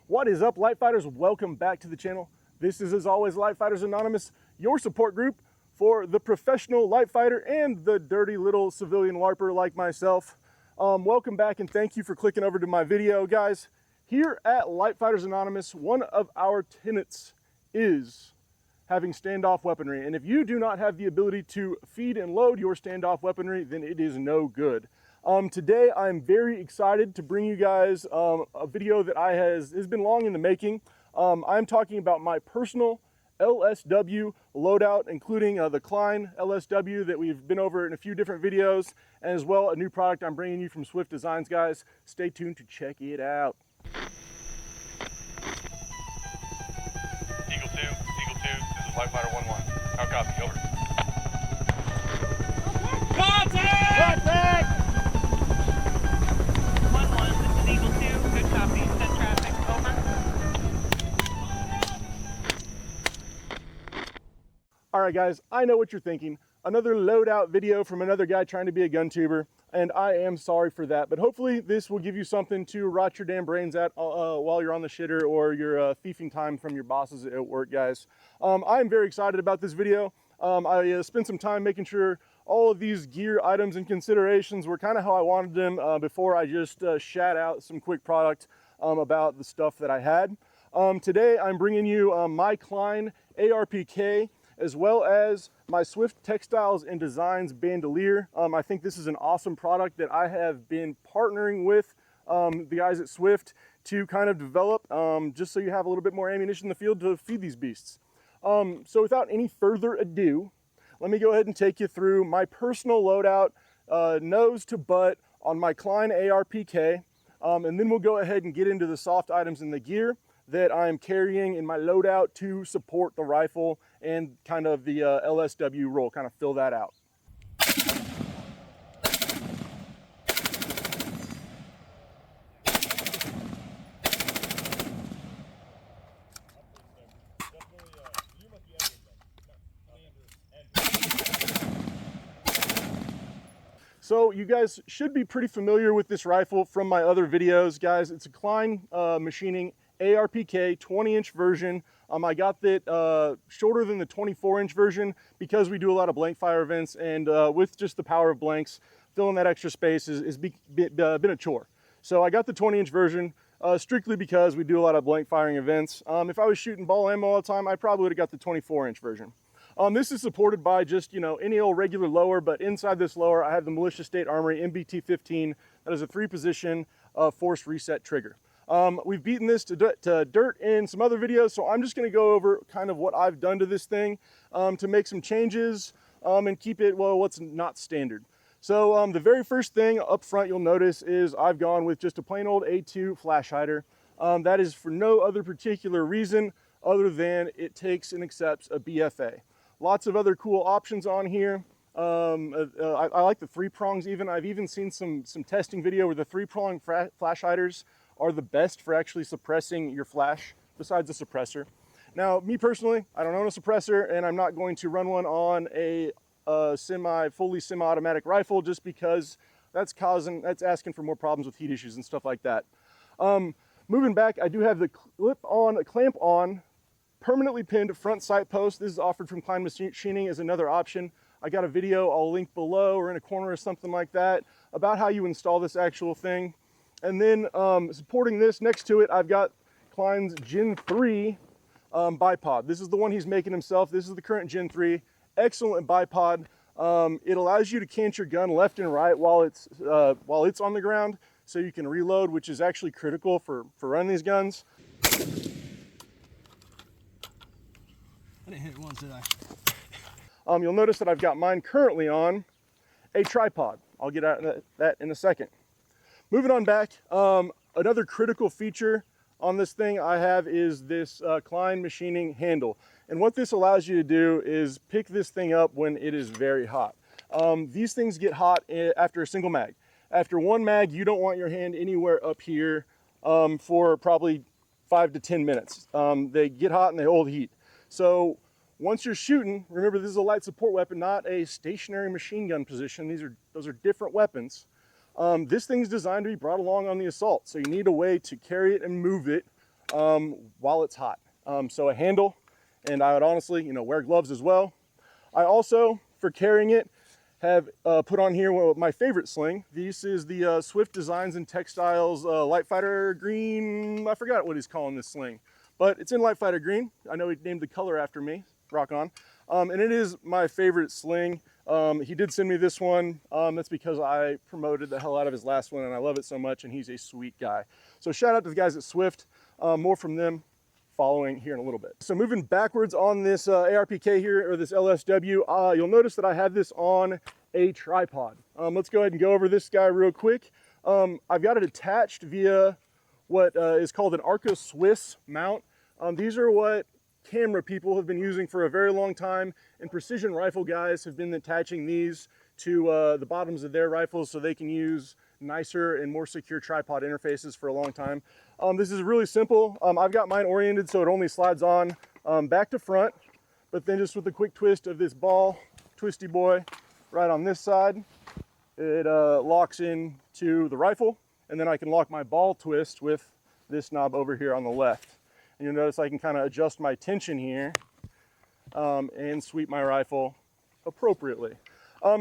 What is up, Lightfighters? Welcome back to the channel. This is, as always, Lightfighters Anonymous, your support group for the professional Lightfighter and the dirty little civilian LARPer like myself. Welcome back and thank you for clicking over to my video. Guys, here at Lightfighters Anonymous, one of our tenets is having standoff weaponry. And if you do not have the ability to feed and load your standoff weaponry, then it is no good. Today, I'm very excited to bring you guys a video that has been long in the making. I'm talking about my personal L.S.W. loadout, including the Klein L.S.W. that we've been over in a few different videos, and as well a new product I'm bringing you from Swift Designs, guys. Stay tuned to check it out. Eagle 2, this is Lightfighter 1-1. How copy? Over. Contact! Contact! 1-1, this is Eagle 2, good copy, send traffic, over. All right, guys, I know what you're thinking. Another loadout video from another guy trying to be a gun tuber, and I am sorry for that, but hopefully this will give you something to rot your damn brains at while you're on the shitter or you're thieving time from your bosses at work, guys. I'm very excited about this video. I spent some time making sure all of these gear items and considerations were kind of how I wanted them before I just shat out some quick product about the stuff that I had. Today I'm bringing you my Klein ar-rpk, as well as my Swift Textiles and Designs Bandolier. I think this is an awesome product that I have been partnering with the guys at Swift to kind of develop, just so you have a little bit more ammunition in the field to feed these beasts. So without any further ado, let me go ahead and take you through my personal loadout, nose to butt on my Klein ar-rpk, and then we'll go ahead and get into the soft items in the gear that I'm carrying in my loadout to support the rifle and kind of the L.S.W. role, kind of fill that out. So you guys should be pretty familiar with this rifle from my other videos, guys. It's a Klein machining ar-rpk 20-inch version. I got that shorter than the 24-inch version because we do a lot of blank fire events, and with just the power of blanks, filling that extra space has been a chore. So I got the 20-inch version strictly because we do a lot of blank firing events. If I was shooting ball ammo all the time, I probably would have got the 24-inch version. This is supported by just, you know, any old regular lower, but inside this lower, I have the Militia State Armory MBT-15. That is a 3-position forced reset trigger. We've beaten this to dirt in some other videos, so I'm just going to go over kind of what I've done to this thing to make some changes and keep it, well, what's not standard. So the very first thing up front you'll notice is I've gone with just a plain old A2 flash hider. That is for no other particular reason other than it takes and accepts a BFA. Lots of other cool options on here. I like the 3-prongs even. I've even seen some testing video where the 3-prong flash hiders are the best for actually suppressing your flash besides the suppressor. Now, me personally, I don't own a suppressor, and I'm not going to run one on a fully semi-automatic rifle just because that's asking for more problems with heat issues and stuff like that. Moving back, I do have the clamp-on, permanently pinned front sight post. This is offered from Klein Machining as another option. I got a video I'll link below or in a corner or something like that about how you install this actual thing. And then supporting this next to it, I've got Klein's Gen 3 bipod. This is the one he's making himself. This is the current Gen 3. Excellent bipod. It allows you to cant your gun left and right while it's on the ground, so you can reload, which is actually critical for running these guns. I didn't hit it once, did I? You'll notice that I've got mine currently on a tripod. I'll get at that in a second. Moving on back, another critical feature on this thing I have is this Klein machining handle. And what this allows you to do is pick this thing up when it is very hot. These things get hot after a single mag. After one mag, you don't want your hand anywhere up here for probably 5 to 10 minutes. They get hot and they hold heat. So once you're shooting, remember this is a light support weapon, not a stationary machine gun position. Those are different weapons. This thing's designed to be brought along on the assault, so you need a way to carry it and move it while it's hot. So a handle, and I would honestly, you know, wear gloves as well. I also, for carrying it, have put on here my favorite sling. This is the Swift Designs and Textiles Lightfighter green. I forgot what he's calling this sling, but it's in Lightfighter green. I know he named the color after me. Rock on. And it is my favorite sling. He did send me this one. That's because I promoted the hell out of his last one and I love it so much, and he's a sweet guy. So shout out to the guys at Swift. More from them following here in a little bit. So moving backwards on this ar-rpk here, or this L.S.W, you'll notice that I have this on a tripod. Let's go ahead and go over this guy real quick. I've got it attached via what is called an Arca Swiss mount. These are what camera people have been using for a very long time, and precision rifle guys have been attaching these to the bottoms of their rifles so they can use nicer and more secure tripod interfaces for a long time. This is really simple. I've got mine oriented so it only slides on back to front, but then just with a quick twist of this ball, twisty boy, right on this side, it locks in to the rifle, and then I can lock my ball twist with this knob over here on the left. And you'll notice I can kind of adjust my tension here and sweep my rifle appropriately.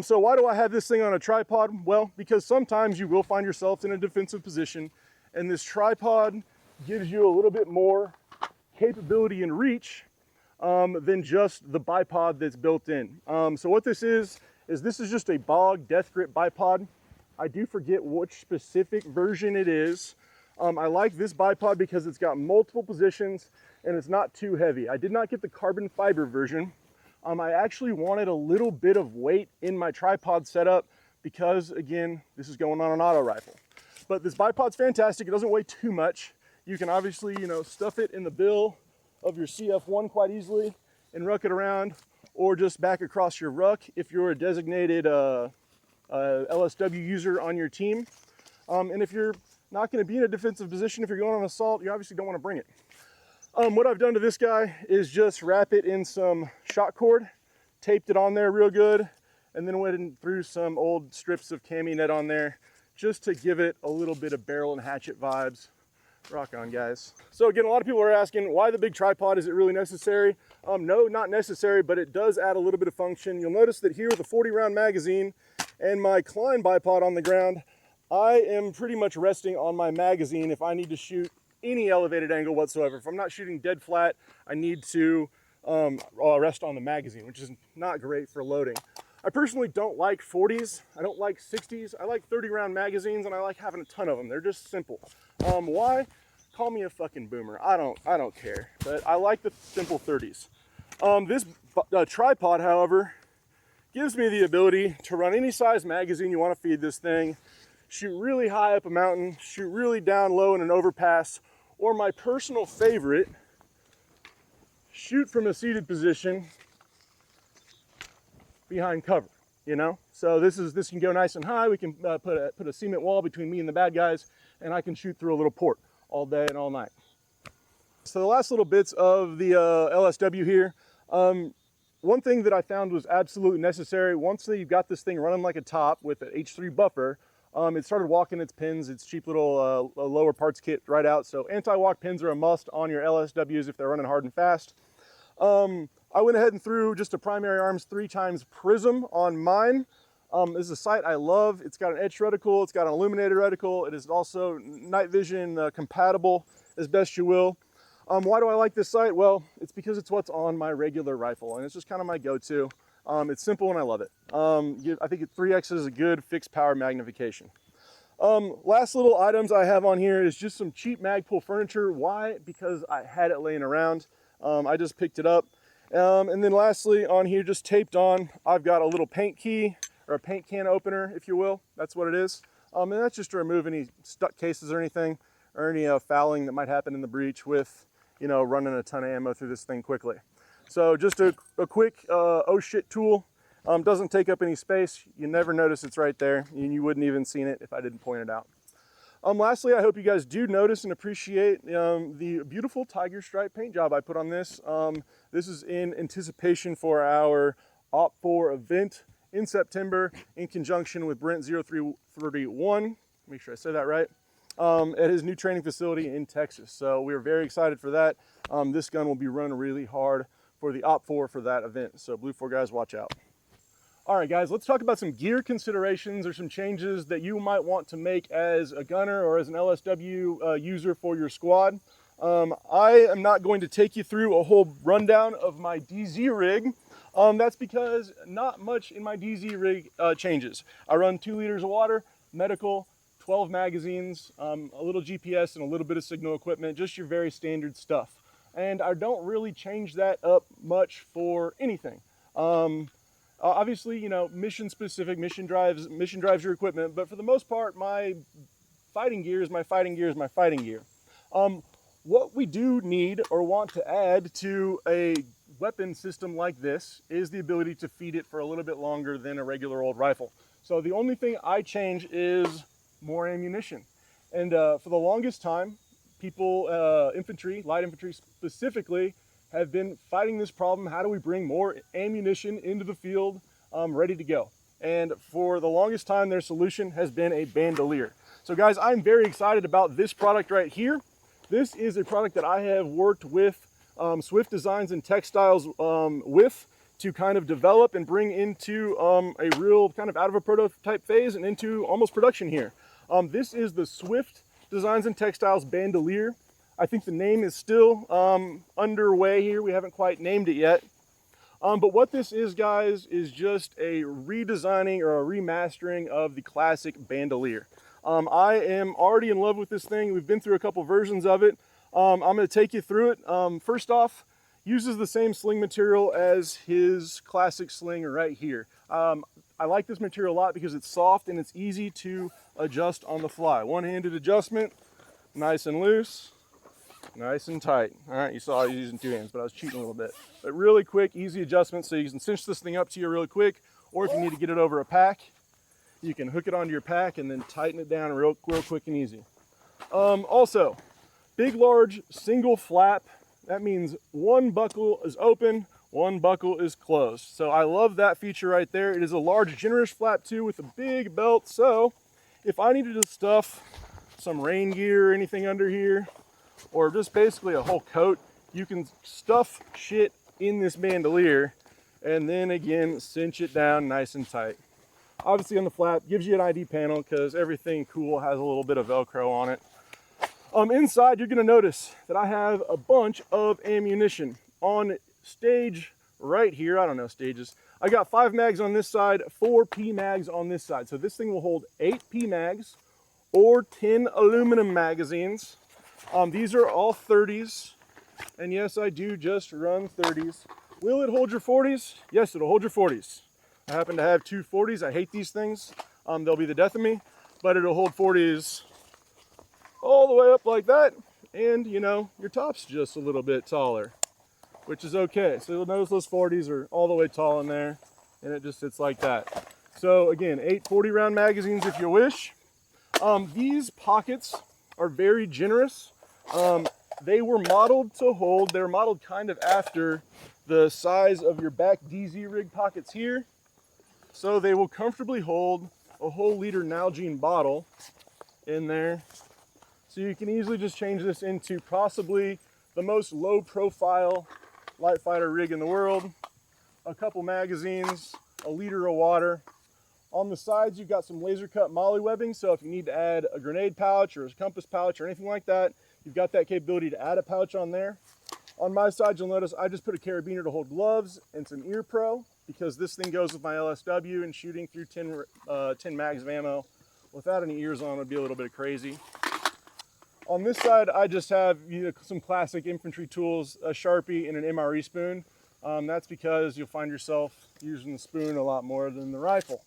So why do I have this thing on a tripod? Well, because sometimes you will find yourself in a defensive position, and this tripod gives you a little bit more capability and reach than just the bipod that's built in. So what this is this is just a bog death grip bipod. I do forget which specific version it is. I like this bipod because it's got multiple positions and it's not too heavy. I did not get the carbon fiber version. I actually wanted a little bit of weight in my tripod setup because, again, this is going on an auto rifle. But this bipod's fantastic. It doesn't weigh too much. You can obviously, you know, stuff it in the bill of your CF1 quite easily and ruck it around, or just back across your ruck if you're a designated L.S.W user on your team. And if you're not going to be in a defensive position, if you're going on assault, you obviously don't want to bring it. What I've done to this guy is just wrap it in some shot cord, taped it on there real good, and then went and threw some old strips of cami net on there just to give it a little bit of barrel and hatchet vibes. Rock on, guys. So again, a lot of people are asking, why the big tripod? Is it really necessary? No, not necessary, but it does add a little bit of function. You'll notice that here with a 40-round magazine and my Klein bipod on the ground, I am pretty much resting on my magazine if I need to shoot any elevated angle whatsoever. If I'm not shooting dead flat, I need to rest on the magazine, which is not great for loading. I personally don't like 40s. I don't like 60s. I like 30-round magazines, and I like having a ton of them. They're just simple. Why? Call me a fucking boomer. I don't care. But I like the simple 30s. This tripod, however, gives me the ability to run any size magazine you want to feed this thing, shoot really high up a mountain, shoot really down low in an overpass, or my personal favorite, shoot from a seated position behind cover, you know? So this can go nice and high. We can put a cement wall between me and the bad guys, and I can shoot through a little port all day and all night. So the last little bits of the L.S.W here, one thing that I found was absolutely necessary, once you've got this thing running like a top with an H3 buffer, it started walking its pins, its cheap little lower parts kit right out. So anti-walk pins are a must on your LSWs if they're running hard and fast. I went ahead and threw just a primary arms 3x prism on mine. This is a sight I love. It's got an edge reticle, it's got an illuminated reticle. It is also night vision compatible as best you will. Why do I like this sight? Well, it's because it's what's on my regular rifle, and it's just kind of my go-to. It's simple and I love it. I think 3X is a good fixed power magnification. Last little items I have on here is just some cheap Magpul furniture. Why? Because I had it laying around. I just picked it up. And then lastly on here, just taped on, I've got a little paint key, or a paint can opener, if you will. That's what it is. And that's just to remove any stuck cases or anything, or any fouling that might happen in the breech with, you know, running a ton of ammo through this thing quickly. So just a quick oh shit tool. Doesn't take up any space. You never notice it's right there, and you wouldn't even seen it if I didn't point it out. Lastly, I hope you guys do notice and appreciate the beautiful tiger stripe paint job I put on this. This is in anticipation for our OP4 event in September in conjunction with Brent 0331. Make sure I say that right. at his new training facility in Texas. So we're very excited for that. This gun will be run really hard for the OPT4 for that event. So Blue 4 guys, watch out. All right, guys, let's talk about some gear considerations or some changes that you might want to make as a gunner or as an L.S.W. User for your squad. I am not going to take you through a whole rundown of my DZ rig. That's because not much in my DZ rig changes. I run 2 liters of water, medical, 12 magazines, a little GPS, and a little bit of signal equipment, just your very standard stuff. And I don't really change that up much for anything. Obviously, you know, mission specific, mission drives your equipment, but for the most part, my fighting gear is my fighting gear is my fighting gear. What we do need or want to add to a weapon system like this is the ability to feed it for a little bit longer than a regular old rifle. So the only thing I change is more ammunition. And for the longest time, people, infantry, light infantry specifically, have been fighting this problem. How do we bring more ammunition into the field ready to go? And for the longest time, their solution has been a bandolier. So guys, I'm very excited about this product right here. This is a product that I have worked with Swift Designs and Textiles to kind of develop and bring into a real kind of out of a prototype phase and into almost production here. This is the Swift Designs and Textiles Bandolier. I think the name is still underway here. We haven't quite named it yet. But what this is, guys, is just a redesigning or a remastering of the classic bandolier. I am already in love with this thing. We've been through a couple versions of it. I'm going to take you through it. First off, uses the same sling material as his classic sling right here. I like this material a lot because it's soft and it's easy to adjust on the fly. One-handed adjustment, nice and loose. Nice and tight. All right, you saw I was using 2 hands, but I was cheating a little bit. But really quick, easy adjustment, so you can cinch this thing up to you really quick, or if you need to get it over a pack, you can hook it onto your pack and then tighten it down real quick and easy. Also, big, large, single flap. That means one buckle is open, one buckle is closed. So I love that feature right there. It is a large, generous flap too with a big belt. So if I needed to stuff some rain gear or anything under here, or just basically a whole coat, you can stuff shit in this bandolier and then again cinch it down nice and tight. Obviously on the flap gives you an ID panel because everything cool has a little bit of Velcro on it. Inside you're going to notice that I have a bunch of ammunition on stage right here. I don't know stages. I got 5 mags on this side, 4 P mags on this side. So this thing will hold 8 P mags or 10 aluminum magazines. These are all 30s, and yes, I do just run 30s. Will it hold your 40s? Yes, it'll hold your 40s. I happen to have 2 40s. I hate these things. They'll be the death of me, but it'll hold 40s all the way up like that, and you know, your top's just a little bit taller, which is okay. So you'll notice those 40s are all the way tall in there, and it just sits like that. So again, 8 40-round magazines if you wish. These pockets are very generous. They were modeled to hold, they're modeled kind of after the size of your back DZ rig pockets here. So they will comfortably hold a whole liter Nalgene bottle in there. So you can easily just change this into possibly the most low profile Lightfighter rig in the world. A couple magazines, a liter of water. On the sides, you've got some laser cut molly webbing. So if you need to add a grenade pouch or a compass pouch or anything like that, you've got that capability to add a pouch on there. On my side, you'll notice I just put a carabiner to hold gloves and some ear pro because this thing goes with my L.S.W, and shooting through 10 mags of ammo without any ears on would be a little bit crazy. On this side, I just have some classic infantry tools, a Sharpie and an MRE spoon. That's because you'll find yourself using the spoon a lot more than the rifle.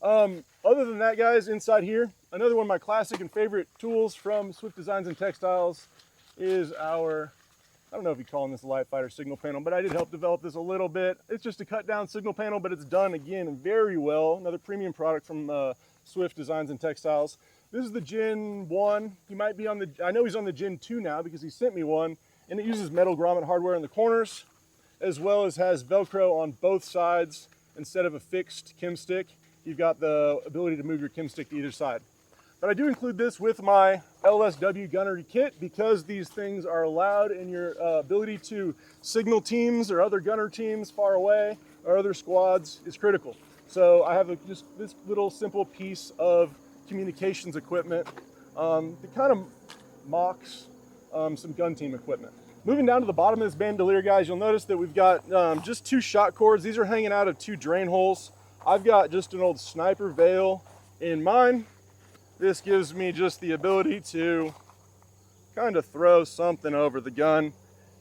Other than that, guys, inside here, another one of my classic and favorite tools from Swift Designs and Textiles is our, I don't know if you call this a Lightfighter signal panel, but I did help develop this a little bit. It's just a cut down signal panel, but it's done again very well. Another premium product from Swift Designs and Textiles. This is the Gen 1. He might be on the, I know he's on the Gen 2 now because he sent me one, and it uses metal grommet hardware in the corners, as well as has Velcro on both sides instead of a fixed chem stick. You've got the ability to move your chem stick to either side. But I do include this with my L.S.W gunnery kit because these things are loud and your ability to signal teams or other gunner teams far away or other squads is critical. So I have just this little simple piece of communications equipment that kind of mocks some gun team equipment. Moving down to the bottom of this bandolier, guys, you'll notice that we've got just 2 shot cords. These are hanging out of 2 drain holes. I've got just an old sniper veil in mine. This gives me just the ability to kind of throw something over the gun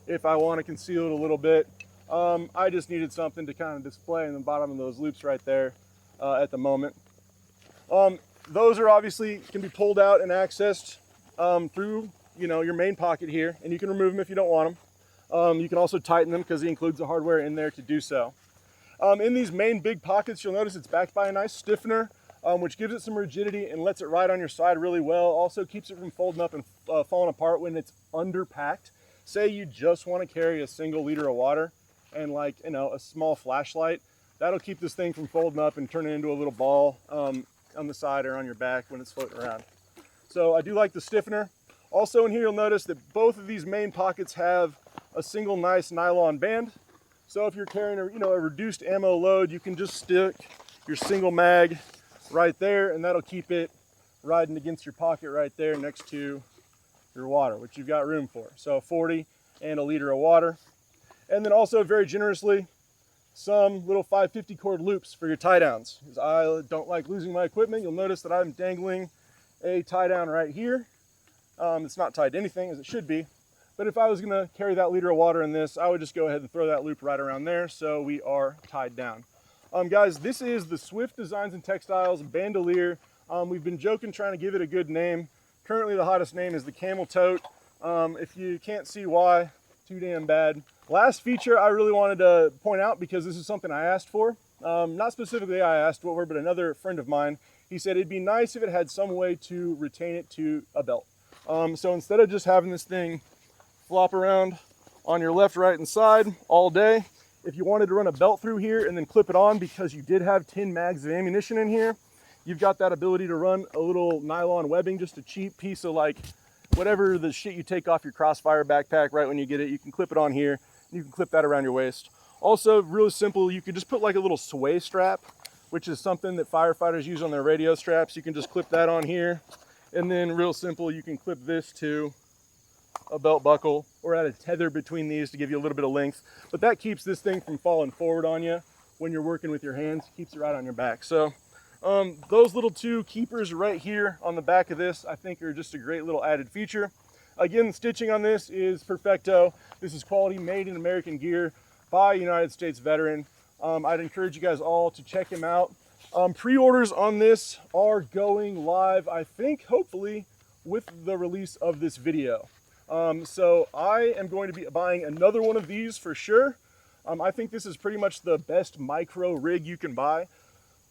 if I want to conceal it a little bit. I just needed something to kind of display in the bottom of those loops right there at the moment. Those are obviously can be pulled out and accessed through your main pocket here, and you can remove them if you don't want them. You can also tighten them because he includes the hardware in there to do so. In these main big pockets, you'll notice it's backed by a nice stiffener, which gives it some rigidity and lets it ride on your side really well. Also keeps it from folding up and falling apart when it's underpacked. Say you just want to carry a single liter of water and a small flashlight. That'll keep this thing from folding up and turning into a little ball on the side or on your back when it's floating around. So I do like the stiffener. Also in here, you'll notice that both of these main pockets have a single nice nylon band. So if you're carrying a reduced ammo load, you can just stick your single mag right there, and that'll keep it riding against your pocket right there next to your water, which you've got room for. So 40 and a liter of water. And then also very generously, some little 550 cord loops for your tie downs. Because I don't like losing my equipment. You'll notice that I'm dangling a tie down right here. It's not tied to anything as it should be, but if I was gonna carry that liter of water in this, I would just go ahead and throw that loop right around there so we are tied down. Guys, this is the Swift Designs and Textiles bandolier. We've been joking trying to give it a good name. Currently the hottest name is the Camel Tote. If you can't see why, too damn bad. Last feature I really wanted to point out, because this is something I asked for. Not specifically I asked for, but another friend of mine, he said it'd be nice if it had some way to retain it to a belt. So instead of just having this thing flop around on your left, right, and side all day, if you wanted to run a belt through here and then clip it on because you did have 10 mags of ammunition in here, you've got that ability to run a little nylon webbing, just a cheap piece of whatever the shit you take off your Crossfire backpack right when you get it. You can clip it on here, and you can clip that around your waist. Also, really simple, you could just put like a little sway strap, which is something that firefighters use on their radio straps. You can just clip that on here. And then real simple, you can clip this to a belt buckle or add a tether between these to give you a little bit of length. But that keeps this thing from falling forward on you when you're working with your hands, keeps it right on your back. So those little 2 keepers right here on the back of this, I think are just a great little added feature. Again, the stitching on this is perfecto. This is quality made in American gear by a United States veteran. I'd encourage you guys all to check him out. Pre-orders on this are going live, I think, hopefully, with the release of this video. So I am going to be buying another one of these for sure. I think this is pretty much the best micro rig you can buy.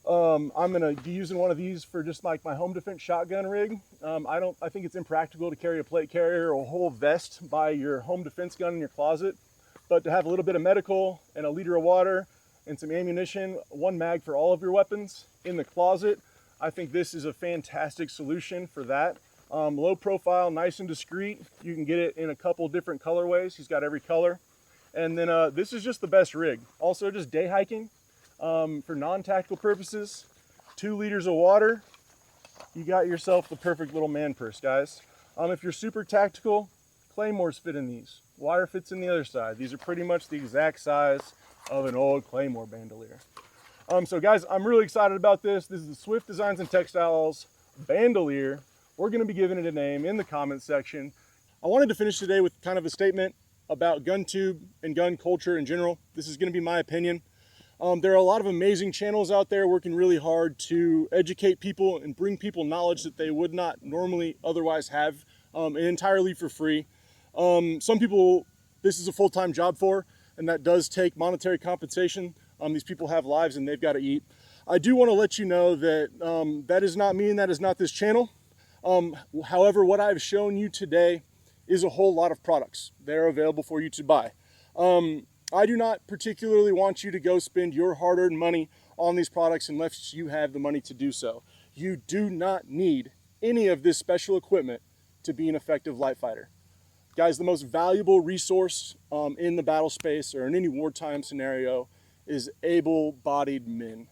I'm going to be using one of these for just like my home defense shotgun rig. I think it's impractical to carry a plate carrier or a whole vest by your home defense gun in your closet, but to have a little bit of medical and a liter of water and some ammunition, 1 mag for all of your weapons in the closet, I think this is a fantastic solution for that. Low profile, nice and discreet. You can get it in a couple different colorways. He's got every color. And then this is just the best rig. Also just day hiking for non-tactical purposes. 2 liters of water. You got yourself the perfect little man purse, guys. If you're super tactical, claymores fit in these. Wire fits in the other side. These are pretty much the exact size of an old Claymore bandolier. So guys, I'm really excited about this. This is the Swift Designs and Textiles bandolier. We're going to be giving it a name in the comments section. I wanted to finish today with kind of a statement about gun tube and gun culture in general. This is going to be my opinion. There are a lot of amazing channels out there working really hard to educate people and bring people knowledge that they would not normally otherwise have, and entirely for free. Some people, this is a full-time job for, and that does take monetary compensation. These people have lives and they've got to eat. I do want to let you know that that is not me and that is not this channel. However, what I've shown you today is a whole lot of products. They're available for you to buy. I do not particularly want you to go spend your hard-earned money on these products unless you have the money to do so. You do not need any of this special equipment to be an effective light fighter. Guys, the most valuable resource in the battle space or in any wartime scenario is able-bodied men.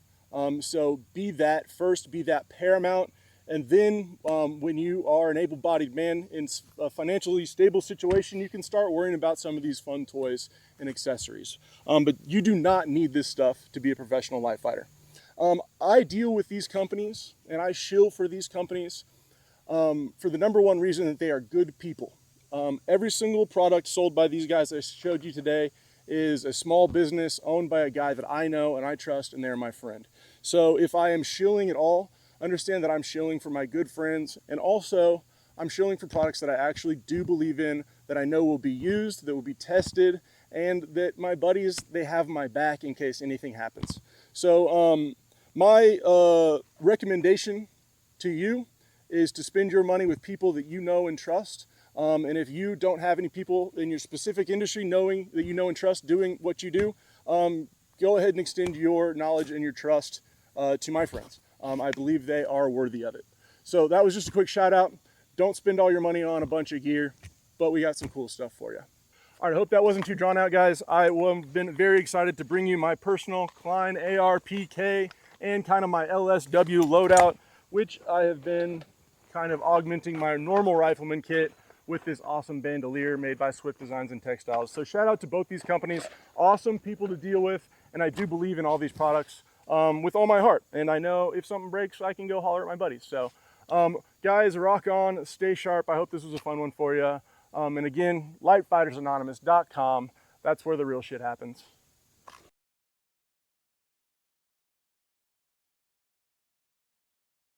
So be that first, be that paramount, and then when you are an able-bodied man in a financially stable situation, you can start worrying about some of these fun toys and accessories. But you do not need this stuff to be a professional light fighter. I deal with these companies and I shill for these companies for the number one reason that they are good people. Every single product sold by these guys I showed you today is a small business owned by a guy that I know and I trust, and they're my friend. So if I am shilling at all, understand that I'm shilling for my good friends, and also I'm shilling for products that I actually do believe in, that I know will be used, that will be tested, and that my buddies, they have my back in case anything happens. So my recommendation to you is to spend your money with people that you know and trust. And if you don't have any people in your specific industry knowing that you know and trust doing what you do, go ahead and extend your knowledge and your trust to my friends. I believe they are worthy of it. So that was just a quick shout out. Don't spend all your money on a bunch of gear, but we got some cool stuff for you. All right, I hope that wasn't too drawn out, guys. I've been very excited to bring you my personal Klein ar-rpk and kind of my L.S.W loadout, which I have been kind of augmenting my normal rifleman kit with this awesome bandolier made by Swift Designs and Textiles. So shout out to both these companies, awesome people to deal with, and I do believe in all these products with all my heart. And I know if something breaks, I can go holler at my buddies. So guys, rock on, stay sharp. I hope this was a fun one for you. And again, lightfightersanonymous.com. That's where the real shit happens.